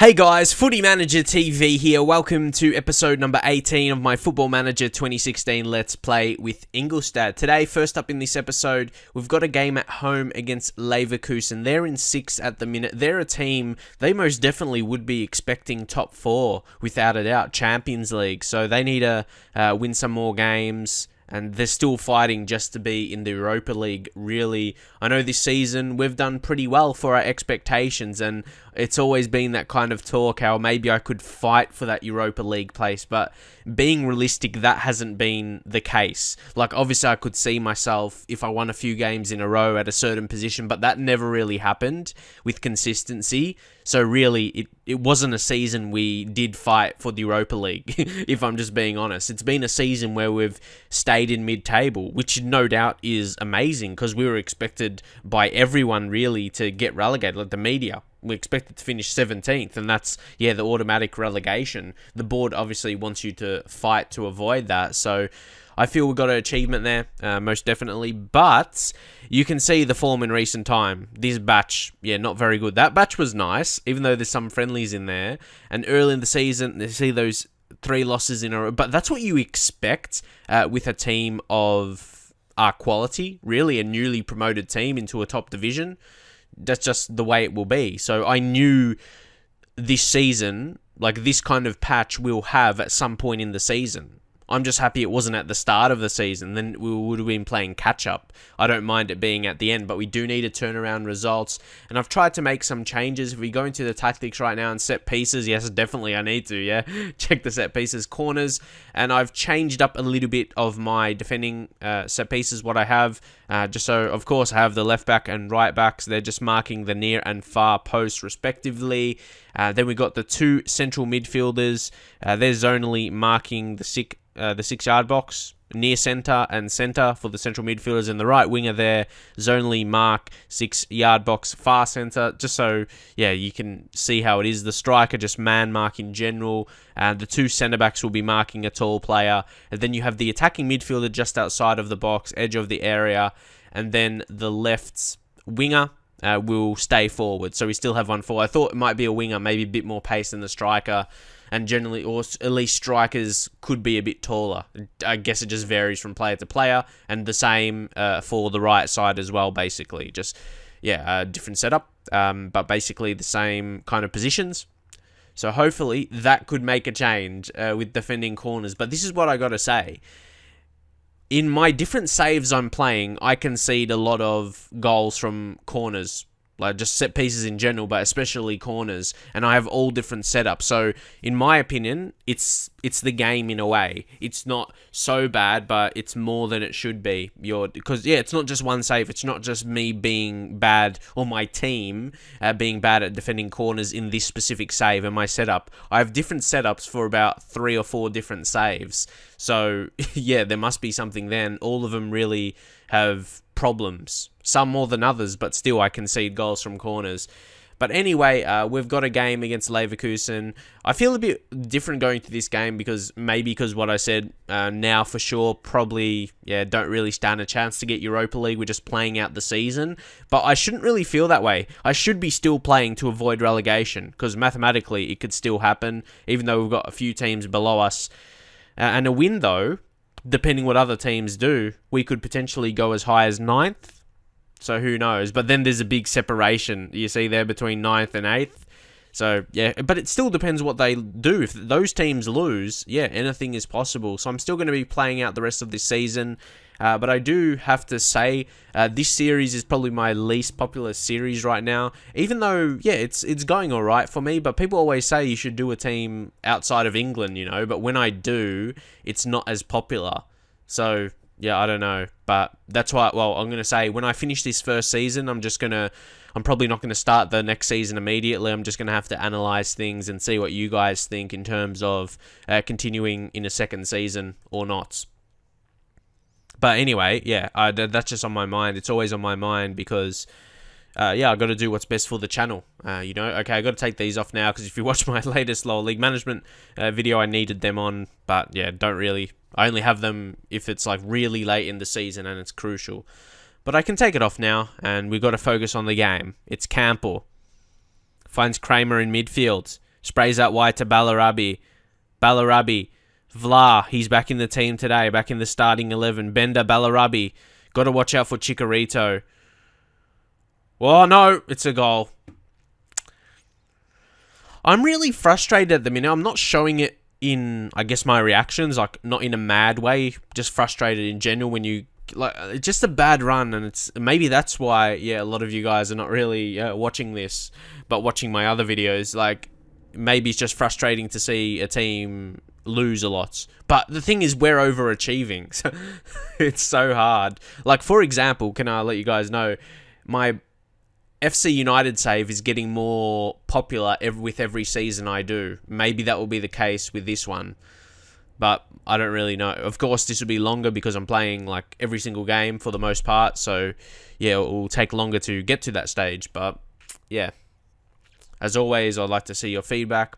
Hey guys, Footy Manager TV here. Welcome to episode number 18 of my Football Manager 2016 Let's Play with Ingolstadt. Today, first up in this episode, we've got a game at home against Leverkusen. They're in 6th at the minute. They're a team, they most definitely would be expecting top 4, without a doubt, Champions League. So they need to win some more games. And they're still fighting just to be in the Europa League, really. I know this season we've done pretty well for our expectations, and it's always been that kind of talk how maybe I could fight for that Europa League place, but being realistic, that hasn't been the case. Like, obviously I could see myself if I won a few games in a row at a certain position, but that never really happened with consistency. So really, it wasn't a season we did fight for the Europa League, if I'm just being honest. It's been a season where we've stayed in mid-table, which no doubt is amazing because we were expected by everyone really to get relegated, like the media. We expected to finish 17th, and that's, the automatic relegation. The board obviously wants you to fight to avoid that, so I feel we got an achievement there, most definitely, but you can see the form in recent time. This batch, not very good. That batch was nice, even though there's some friendlies in there, and early in the season, they see those 3 losses in a row, but that's what you expect with a team of our quality, really, a newly promoted team into a top division. That's just the way it will be. So I knew this season, like this kind of patch we'll have at some point in the season. I'm just happy it wasn't at the start of the season. Then we would have been playing catch-up. I don't mind it being at the end, but we do need to turn around results. And I've tried to make some changes. If we go into the tactics right now and set pieces, yes, definitely I need to, check the set pieces, corners. And I've changed up a little bit of my defending set pieces, what I have. Just so, of course, I have the left back and right backs. They're just marking the near and far posts, respectively. Then we got the 2 central midfielders. They're zonally marking the 6-yard box, near centre and centre for the central midfielders, and the right winger there zonally mark 6-yard box, far centre, just so you can see how it is. The striker just man mark in general, and the 2 centre backs will be marking a tall player, and then you have the attacking midfielder just outside of the box, edge of the area, and then the left winger will stay forward. So we still have 1 forward. I thought it might be a winger, maybe a bit more pace than the striker. And generally, or at least strikers could be a bit taller. I guess it just varies from player to player. And the same for the right side as well, basically. Just, a different setup. But basically the same kind of positions. So hopefully that could make a change with defending corners. But this is what I got to say. In my different saves I'm playing, I concede a lot of goals from corners. Like just set pieces in general, but especially corners, and I have all different setups. So, in my opinion, it's the game in a way. It's not so bad, but it's more than it should be. Because it's not just one save. It's not just me being bad or my team being bad at defending corners in this specific save and my setup. I have different setups for about 3 or 4 different saves. So, there must be something then. All of them really have problems. Some more than others, but still I concede goals from corners. But anyway, we've got a game against Leverkusen. I feel a bit different going to this game because what I said, now for sure, probably, don't really stand a chance to get Europa League. We're just playing out the season. But I shouldn't really feel that way. I should be still playing to avoid relegation because mathematically it could still happen, even though we've got a few teams below us. And a win, though, depending what other teams do, we could potentially go as high as 9th. So who knows? But then there's a big separation, you see there, between 9th and 8th. So, but it still depends what they do. If those teams lose, anything is possible. So I'm still going to be playing out the rest of this season. But I do have to say, this series is probably my least popular series right now. Even though, it's going all right for me. But people always say you should do a team outside of England, But when I do, it's not as popular. So, I don't know. But that's why, I'm going to say, when I finish this first season, I'm probably not going to start the next season immediately. I'm just going to have to analyze things and see what you guys think in terms of continuing in a second season or not. But anyway, that's just on my mind. It's always on my mind because, I got to do what's best for the channel. Okay, I got to take these off now because if you watch my latest lower league management video, I needed them on. But don't really. I only have them if it's like really late in the season and it's crucial. But I can take it off now, and we've got to focus on the game. It's Campbell. Finds Kramer in midfield. Sprays out wide to Bellarabi. Bellarabi. Vla, he's back in the team today, back in the starting 11. Bender, Bellarabi. Got to watch out for Chicharito. Oh, no, it's a goal. I'm really frustrated at the minute. I'm not showing it in, I guess, my reactions, like, not in a mad way, just frustrated in general when you, like, it's just a bad run, and it's, maybe that's why, yeah, a lot of you guys are not really watching this, but watching my other videos, like, maybe it's just frustrating to see a team lose a lot. But the thing is, we're overachieving, so it's so hard. Like, for example, can I let you guys know, my FC United save is getting more popular with every season I do. Maybe that will be the case with this one, but I don't really know. Of course, this will be longer because I'm playing like every single game for the most part, so yeah, it will take longer to get to that stage, but yeah. As always, I'd like to see your feedback.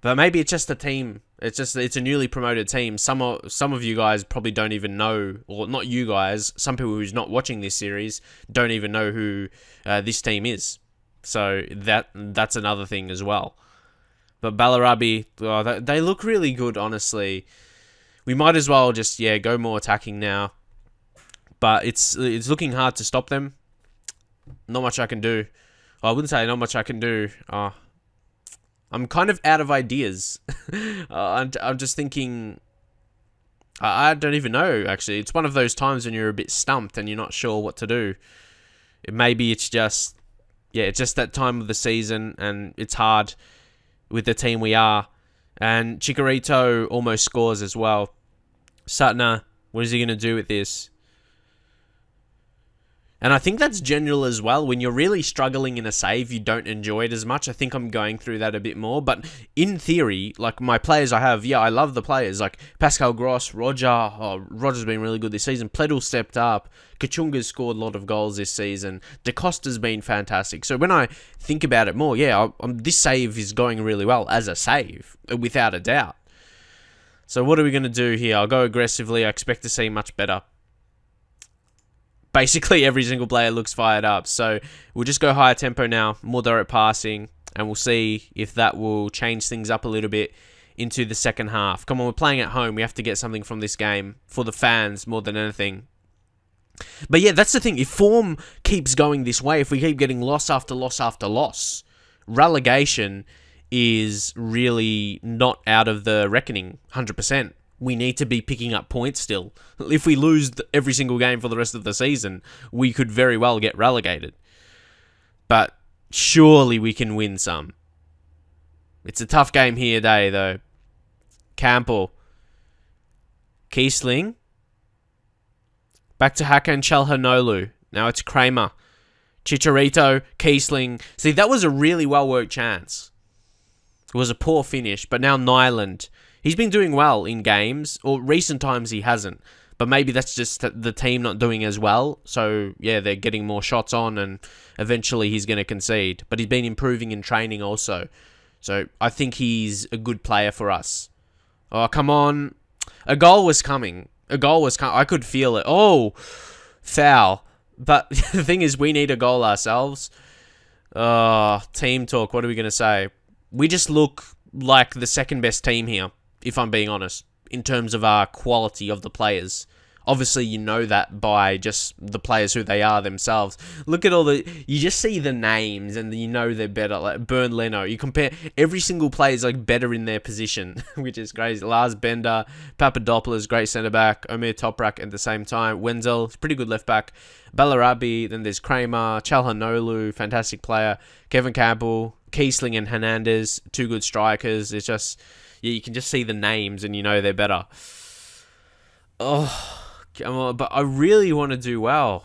But maybe it's just a team. It's a newly promoted team. Some of you guys probably don't even know, or not you guys. Some people who's not watching this series don't even know who this team is. So that's another thing as well. But Bellarabi, they look really good, honestly. We might as well just go more attacking now. But it's looking hard to stop them. Not much I can do. I wouldn't say not much I can do. I'm kind of out of ideas. I'm just thinking... I don't even know, actually. It's one of those times when you're a bit stumped and you're not sure what to do. Maybe it's just... Yeah, it's just that time of the season and it's hard with the team we are. And Chicharito almost scores as well. Sutner, what is he going to do with this? And I think that's general as well. When you're really struggling in a save, you don't enjoy it as much. I think I'm going through that a bit more. But in theory, like my players I have, I love the players. Like Pascal Gross, Roger. Oh, Roger's been really good this season. Pledl stepped up. Kachunga's scored a lot of goals this season. Da Costa's been fantastic. So when I think about it more, this save is going really well as a save, without a doubt. So what are we going to do here? I'll go aggressively. I expect to see much better. Basically, every single player looks fired up. So we'll just go higher tempo now, more direct passing, and we'll see if that will change things up a little bit into the second half. Come on, we're playing at home. We have to get something from this game for the fans more than anything. But yeah, that's the thing. If form keeps going this way, if we keep getting loss after loss after loss, relegation is really not out of the reckoning, 100%. We need to be picking up points still. If we lose every single game for the rest of the season, we could very well get relegated. But surely we can win some. It's a tough game here today, though. Campbell. Kiesling. Back to Hakan Çalhanoğlu. Now it's Kramer. Chicharito. Kiesling. See, that was a really well-worked chance. It was a poor finish, but now Nyland. He's been doing well in games, or recent times he hasn't. But maybe that's just the team not doing as well. So, yeah, they're getting more shots on and eventually he's going to concede. But he's been improving in training also. So, I think he's a good player for us. Oh, come on. A goal was coming. I could feel it. Oh, foul. But the thing is, we need a goal ourselves. Team talk. What are we going to say? We just look like the second best team here, if I'm being honest, in terms of our quality of the players. Obviously, you know that by just the players who they are themselves. Look at you just see the names and you know they're better. Like Bernd Leno, you compare every single player is like better in their position, which is crazy. Lars Bender, Papadopoulos, great centre back. Omir Toprak at the same time. Wenzel, pretty good left back. Bellarabi, then there's Kramer, Çalhanoğlu, fantastic player. Kevin Campbell, Kiesling and Hernandez, two good strikers. It's just, you can just see the names and you know they're better. Oh, come on, but I really want to do well.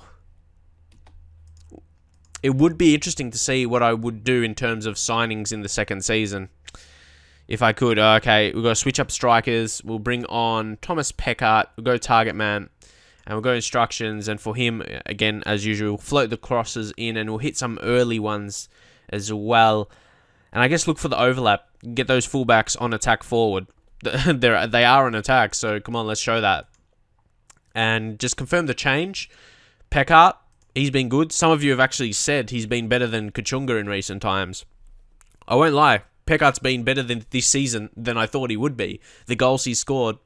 It would be interesting to see what I would do in terms of signings in the second season. If I could. Okay, we've got to switch up strikers. We'll bring on Thomas Peckart. We'll go target man. And we'll go instructions. And for him, again, as usual, float the crosses in. And we'll hit some early ones as well. And I guess look for the overlap. Get those fullbacks on attack forward. They are on attack. So come on, let's show that. And just confirm the change. Peckart, he's been good. Some of you have actually said he's been better than Kachunga in recent times. I won't lie. Pekkart's been better than this season than I thought he would be. The goals he scored,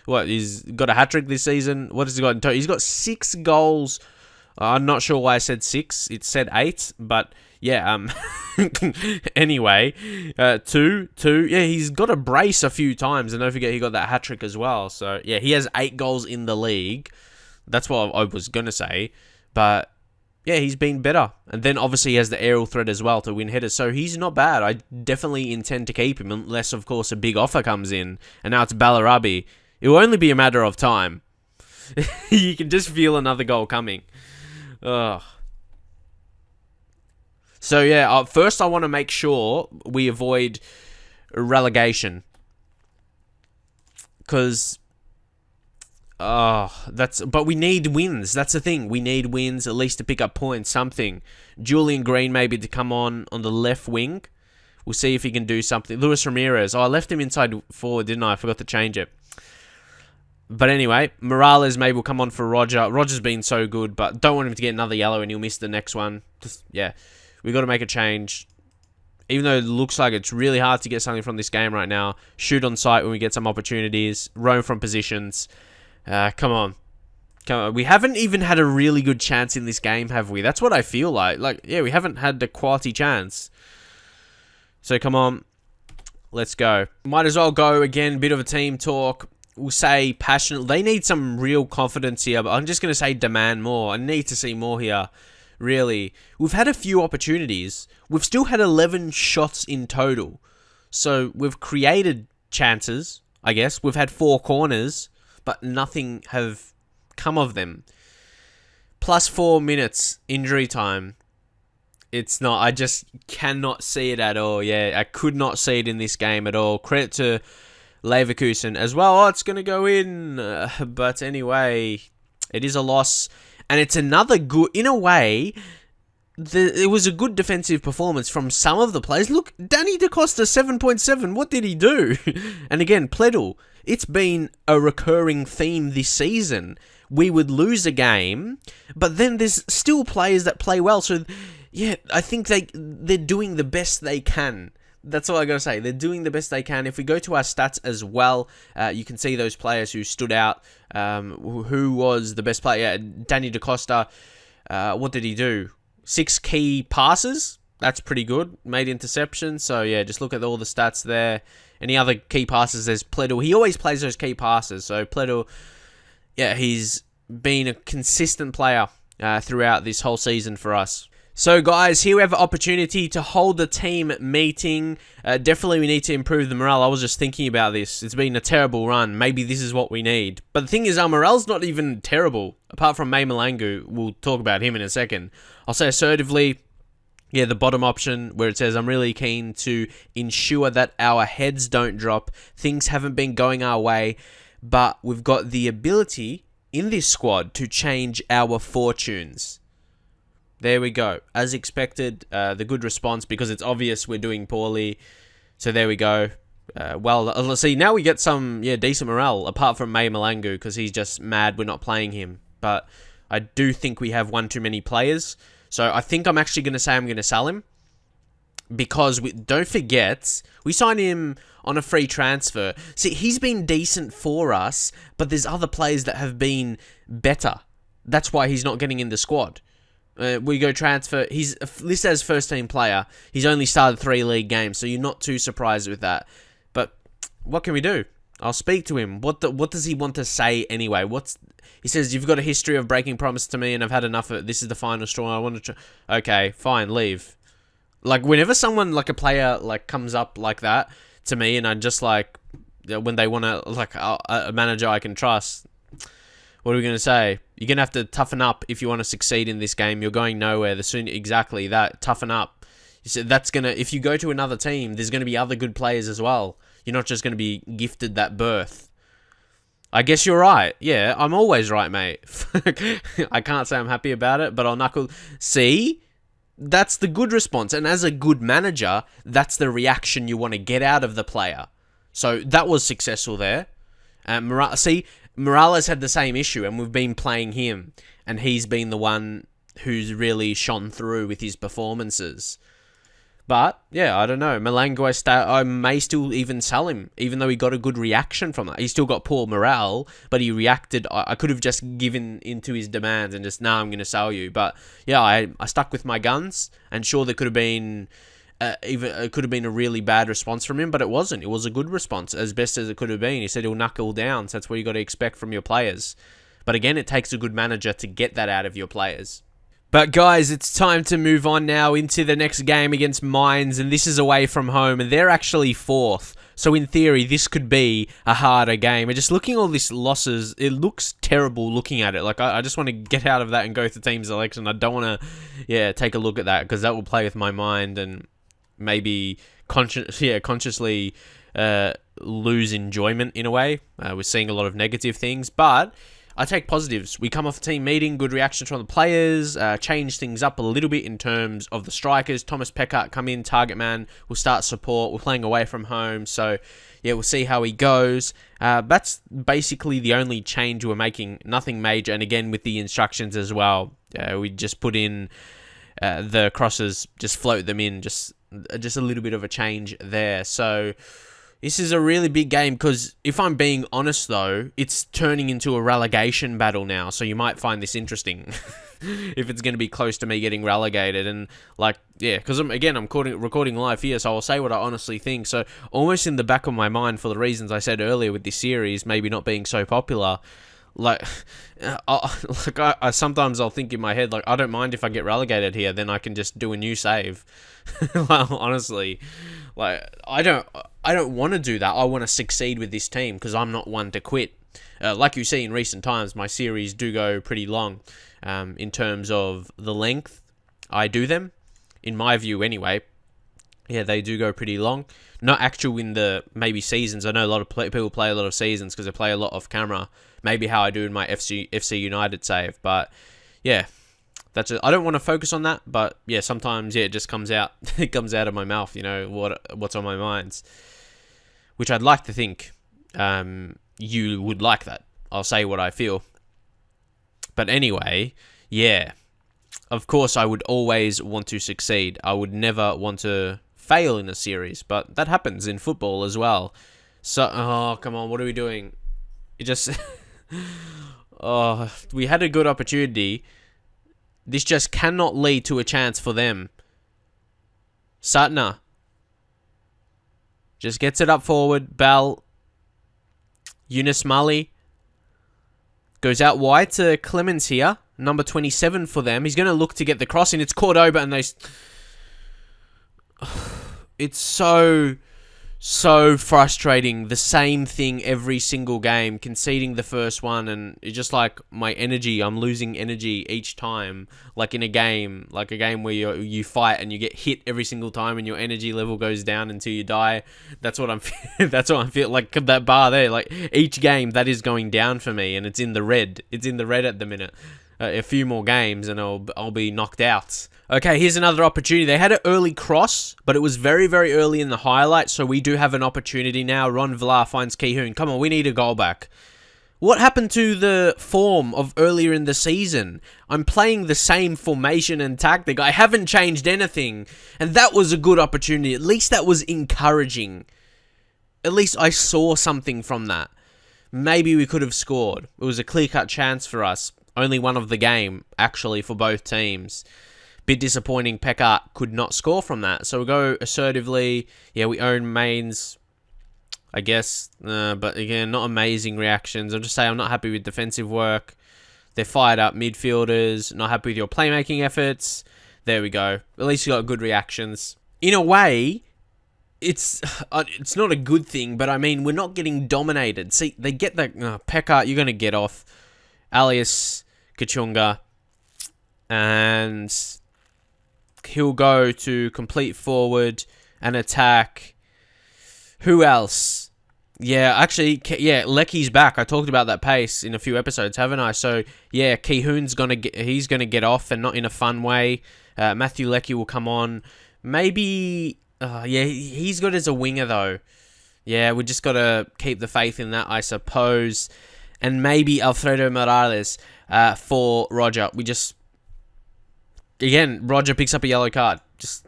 he's got a hat-trick this season. What has he got in total? He's got 6 goals. I'm not sure why I said 6. It said 8, but yeah, anyway, 2. Yeah, he's got a brace a few times, and don't forget he got that hat-trick as well. So yeah, he has 8 goals in the league. That's what I was going to say, but yeah, he's been better. And then obviously he has the aerial threat as well to win headers. So he's not bad. I definitely intend to keep him unless, of course, a big offer comes in. And now it's Bellarabi. It will only be a matter of time. You can just feel another goal coming. Ugh. So yeah, first I want to make sure we avoid relegation. Because... but we need wins. That's the thing. We need wins, at least to pick up points, something. Julian Green maybe to come on the left wing. We'll see if he can do something. Luis Ramirez. I left him inside forward, didn't I? I forgot to change it. But anyway, Morales maybe will come on for Roger. Roger's been so good, but don't want him to get another yellow and he'll miss the next one. Yeah, we got to make a change. Even though it looks like it's really hard to get something from this game right now. Shoot on sight when we get some opportunities. Roam from positions. Come on. We haven't even had a really good chance in this game, have we? That's what I feel like. Yeah, we haven't had the quality chance. So, come on. Let's go. Might as well go again. Bit of a team talk. We'll say passionate. They need some real confidence here, but I'm just going to say demand more. I need to see more here. Really. We've had a few opportunities. We've still had 11 shots in total. So, we've created chances, I guess. We've had 4 corners, but nothing have come of them. Plus 4 minutes injury time. It's not, I just cannot see it at all. Yeah, I could not see it in this game at all. Credit to Leverkusen as well. Oh, it's going to go in. But anyway, it is a loss. And it's another good, in a way, it was a good defensive performance from some of the players. Look, Danny DaCosta, 7.7. What did he do? And again, Pledl. It's been a recurring theme this season. We would lose a game, but then there's still players that play well. So, yeah, I think they're doing the best they can. That's all I gotta say. They're doing the best they can. If we go to our stats as well, you can see those players who stood out. Who was the best player? Danny DaCosta. What did he do? 6 key passes. That's pretty good. Made interceptions. So, yeah, just look at all the stats there. Any other key passes? There's Pledl. He always plays those key passes. So, Pledl, yeah, he's been a consistent player throughout this whole season for us. So, guys, here we have an opportunity to hold the team meeting. Definitely we need to improve the morale. I was just thinking about this. It's been a terrible run. Maybe this is what we need. But the thing is, our morale's not even terrible. Apart from May Malangu. We'll talk about him in a second. I'll say assertively, yeah, the bottom option where it says, I'm really keen to ensure that our heads don't drop. Things haven't been going our way, but we've got the ability in this squad to change our fortunes. There we go. As expected, the good response because it's obvious we're doing poorly. So there we go. Well, let's see. Now we get some decent morale apart from May Malangu because he's just mad we're not playing him. But I do think we have one too many players. So I think I'm actually going to say I'm going to sell him. Because don't forget, we signed him on a free transfer. See, he's been decent for us, but there's other players that have been better. That's why he's not getting in the squad. We go transfer. He's listed as first team player. He's only started 3 league games, so you're not too surprised with that. But what can we do? I'll speak to him. What does he want to say anyway? He says, you've got a history of breaking promise to me and I've had enough of it. This is the final straw. I want to okay, fine, leave. Like, whenever someone, like a player, like, comes up like that to me and I'm just like, when they want to, like, a manager I can trust, what are we going to say? You're going to have to toughen up if you want to succeed in this game. You're going nowhere. Exactly that. Toughen up. You said that's going to, if you go to another team, there's going to be other good players as well. You're not just going to be gifted that berth. I guess you're right. Yeah, I'm always right, mate. I can't say I'm happy about it, but I'll knuckle. See? That's the good response. And as a good manager, that's the reaction you want to get out of the player. So that was successful there. See, Morales had the same issue, and we've been playing him. And he's been the one who's really shone through with his performances. But, yeah, I don't know. Malangua, I may still even sell him, even though he got a good reaction from that. He still got poor morale, but he reacted. I could have just given into his demands and just, nah, I'm going to sell you. But, yeah, I stuck with my guns, and sure, there could have been... it could have been a really bad response from him, but it wasn't. It was a good response, as best as it could have been. He said he'll knuckle down, so that's what you got to expect from your players. But again, it takes a good manager to get that out of your players. But guys, it's time to move on now into the next game against Mines, and this is away from home, and they're actually 4th. So in theory, this could be a harder game. And just looking at all these losses, it looks terrible looking at it. Like, I just want to get out of that and go to team selection. I don't want to, take a look at that, because that will play with my mind and maybe consciously lose enjoyment in a way. We're seeing a lot of negative things, but I take positives. We come off a team meeting, good reactions from the players, change things up a little bit in terms of the strikers. Thomas Peckart come in, target man, will start support. We're playing away from home, so yeah, we'll see how he goes. That's basically the only change we're making, nothing major, and again with the instructions as well. We just put in the crosses, just float them in, just a little bit of a change there. So this is a really big game, because if I'm being honest though, it's turning into a relegation battle now, so you might find this interesting if it's going to be close to me getting relegated. And because I'm recording live here, so I'll say what I honestly think. So almost in the back of my mind, for the reasons I said earlier with this series maybe not being so popular, I sometimes I'll think in my head, I don't mind if I get relegated here, then I can just do a new save. Honestly, I don't want to do that. I want to succeed with this team, because I'm not one to quit. Like you see in recent times, my series do go pretty long. In terms of the length I do them, in my view anyway. Yeah, they do go pretty long. Not actual in the maybe seasons. I know a lot of people play a lot of seasons because they play a lot off camera. Maybe how I do in my FC United save. But yeah, that's it. I don't want to focus on that. But yeah, sometimes it just comes out. It comes out of my mouth. What's on my mind, which I'd like to think you would like that. I'll say what I feel. But anyway, yeah. Of course, I would always want to succeed. I would never want to fail in a series, but that happens in football as well. So, oh, come on, what are we doing? It just... we had a good opportunity. This just cannot lead to a chance for them. Satna just gets it up forward. Bell. Yunus Mali goes out wide to Clemens here. Number 27 for them. He's going to look to get the cross in. It's Cordoba, and it's so frustrating. The same thing every single game. Conceding the first one, and it's just like my energy. I'm losing energy each time. Like in a game where you fight and you get hit every single time, and your energy level goes down until you die. That's what I'm. That's what I feel like. That bar there, like each game, that is going down for me, and it's in the red. It's in the red at the minute. A few more games and I'll be knocked out. Okay, here's another opportunity. They had an early cross, but it was very, very early in the highlight, so we do have an opportunity now. Ron Vla finds Ki-hoon. Come on, we need a goal back. What happened to the form of earlier in the season? I'm playing the same formation and tactic. I haven't changed anything, and that was a good opportunity. At least that was encouraging. At least I saw something from that. Maybe we could have scored. It was a clear-cut chance for us. Only one of the game, actually, for both teams. Bit disappointing, Peckart could not score from that. So we go assertively. Yeah, we own mains, I guess. But again, not amazing reactions. I'll just say I'm not happy with defensive work. They're fired up midfielders. Not happy with your playmaking efforts. There we go. At least you got good reactions. In a way, it's not a good thing, but I mean, we're not getting dominated. See, they get that... Peckart, you're going to get off. Alias Kachunga, and he'll go to complete forward and attack. Who else? Yeah, actually, Lecky's back. I talked about that pace in a few episodes, haven't I? So yeah, Ki-hoon's gonna get off, and not in a fun way. Matthew Leckie will come on. Maybe, he's good as a winger though. Yeah, we just gotta keep the faith in that, I suppose. And maybe Alfredo Morales for Roger. Roger picks up a yellow card. Just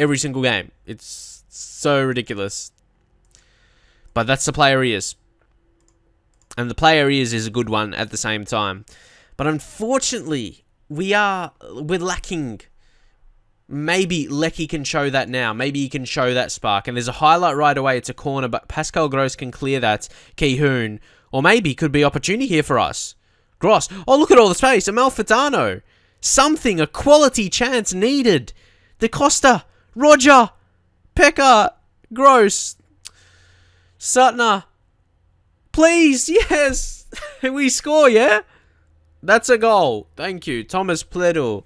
every single game. It's so ridiculous. But that's the player he is. And the player he is a good one at the same time. But unfortunately, we're lacking. Maybe Lecky can show that now. Maybe he can show that spark. And there's a highlight right away. It's a corner, but Pascal Gross can clear that. Ki-Hoon. Or maybe could be opportunity here for us. Gross. Oh, look at all the space. Amalfitano. Something. A quality chance needed. Da Costa. Roger. Pekka. Gross. Sutner. Please. Yes. We score, yeah? That's a goal. Thank you. Thomas Pledel.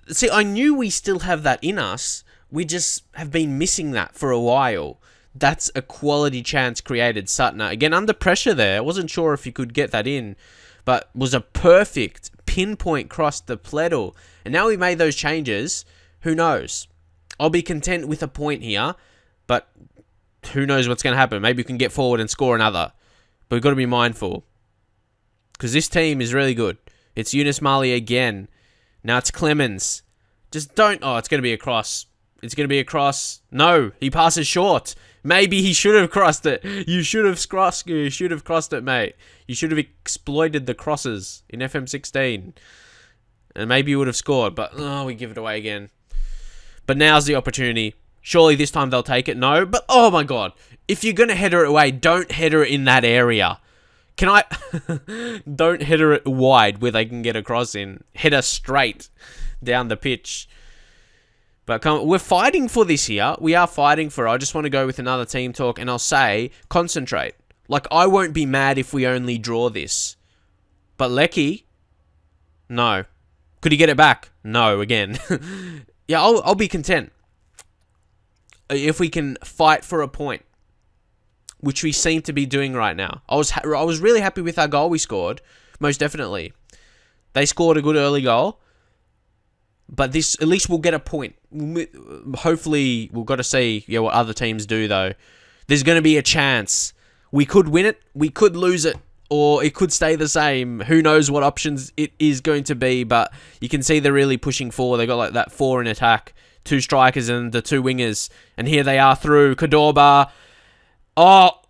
See, I knew we still have that in us. We just have been missing that for a while. That's a quality chance created, Sutner. Again, under pressure there. I wasn't sure if he could get that in. But was a perfect pinpoint cross to Pledel. And now we made those changes. Who knows? I'll be content with a point here. But who knows what's going to happen. Maybe we can get forward and score another. But we've got to be mindful. Because this team is really good. It's Yunus Mali again. Now it's Clemens. Just don't... Oh, it's going to be a cross. It's going to be a cross. No, he passes short. Maybe he should have crossed it. You should have crossed it, mate. You should have exploited the crosses in FM16. And maybe you would have scored. But, oh, we give it away again. But now's the opportunity. Surely this time they'll take it. No, but, oh my God. If you're going to header it away, don't header it in that area. Can I... Don't header it wide where they can get across in. Header straight down the pitch. But we're fighting for this here. We are fighting for it. I just want to go with another team talk. And I'll say, concentrate. Like, I won't be mad if we only draw this. But Lecky? No. Could he get it back? No, again. Yeah, I'll be content. If we can fight for a point. Which we seem to be doing right now. I was really happy with our goal we scored. Most definitely. They scored a good early goal. But this, at least we'll get a point. Hopefully, we've got to see what other teams do, though. There's going to be a chance. We could win it. We could lose it. Or it could stay the same. Who knows what options it is going to be. But you can see they're really pushing forward. They got like that 4 in attack. 2 strikers and the 2 wingers. And here they are through. Cordoba. Oh,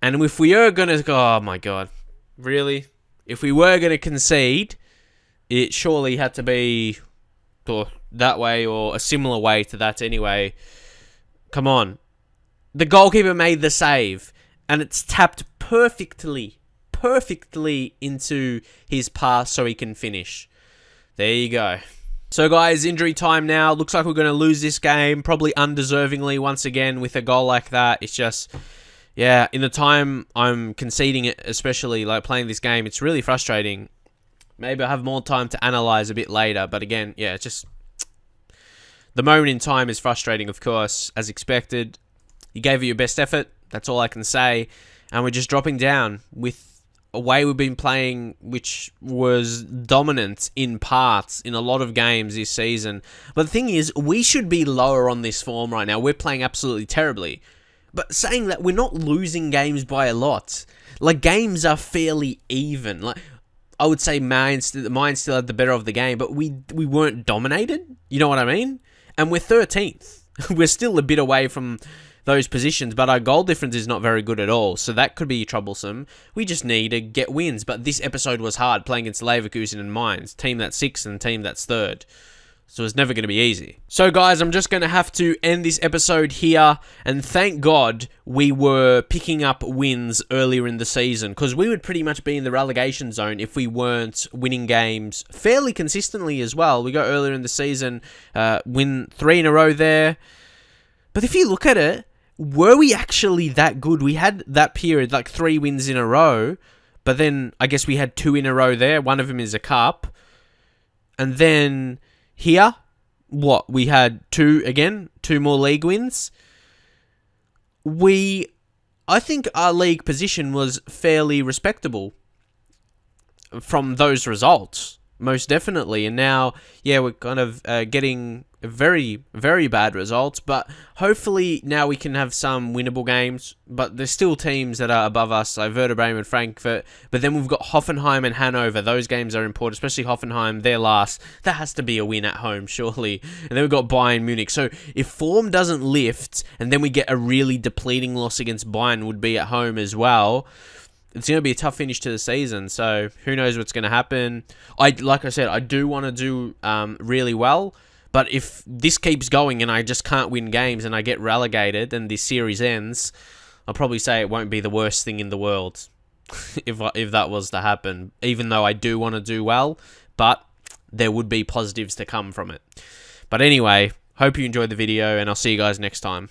and if we are going to... Oh, my God. Really? If we were going to concede, it surely had to be that way or a similar way to that anyway. Come on. The goalkeeper made the save, and it's tapped perfectly into his pass so he can finish. There you go. So, guys, injury time now. Looks like we're going to lose this game, probably undeservingly once again with a goal like that. It's just, yeah, in the time I'm conceding it, especially like playing this game, it's really frustrating. Maybe I'll have more time to analyze a bit later. But again, yeah, it's just the moment in time is frustrating, of course, as expected. You gave it your best effort. That's all I can say. And we're just dropping down with a way we've been playing, which was dominant in parts in a lot of games this season. But the thing is, we should be lower on this form right now. We're playing absolutely terribly. But saying that, we're not losing games by a lot. Like, games are fairly even. Like, I would say mine still had the better of the game, but we weren't dominated. You know what I mean? And we're 13th. We're still a bit away from those positions, but our goal difference is not very good at all, so that could be troublesome. We just need to get wins, but this episode was hard, playing against Leverkusen and Mainz, team that's 6th and team that's 3rd. So it's never going to be easy. So guys, I'm just going to have to end this episode here, and thank God we were picking up wins earlier in the season, because we would pretty much be in the relegation zone if we weren't winning games fairly consistently as well. We got earlier in the season, win 3 in a row there. But if you look at it, were we actually that good? We had that period, like 3 wins in a row, but then I guess we had 2 in a row there. One of them is a cup. And then here, what? We had 2 more league wins. I think our league position was fairly respectable from those results, most definitely. And now, yeah, we're kind of getting very, very bad results, but hopefully now we can have some winnable games. But there's still teams that are above us, like Werder Bremen and Frankfurt. But then we've got Hoffenheim and Hanover. Those games are important, especially Hoffenheim. They're last. That has to be a win at home, surely. And then we've got Bayern Munich. So if form doesn't lift, and then we get a really depleting loss against Bayern, would be at home as well. It's going to be a tough finish to the season, so who knows what's going to happen. Like I said, I do want to do really well, but if this keeps going and I just can't win games and I get relegated and this series ends, I'll probably say it won't be the worst thing in the world if that was to happen, even though I do want to do well, but there would be positives to come from it. But anyway, hope you enjoyed the video, and I'll see you guys next time.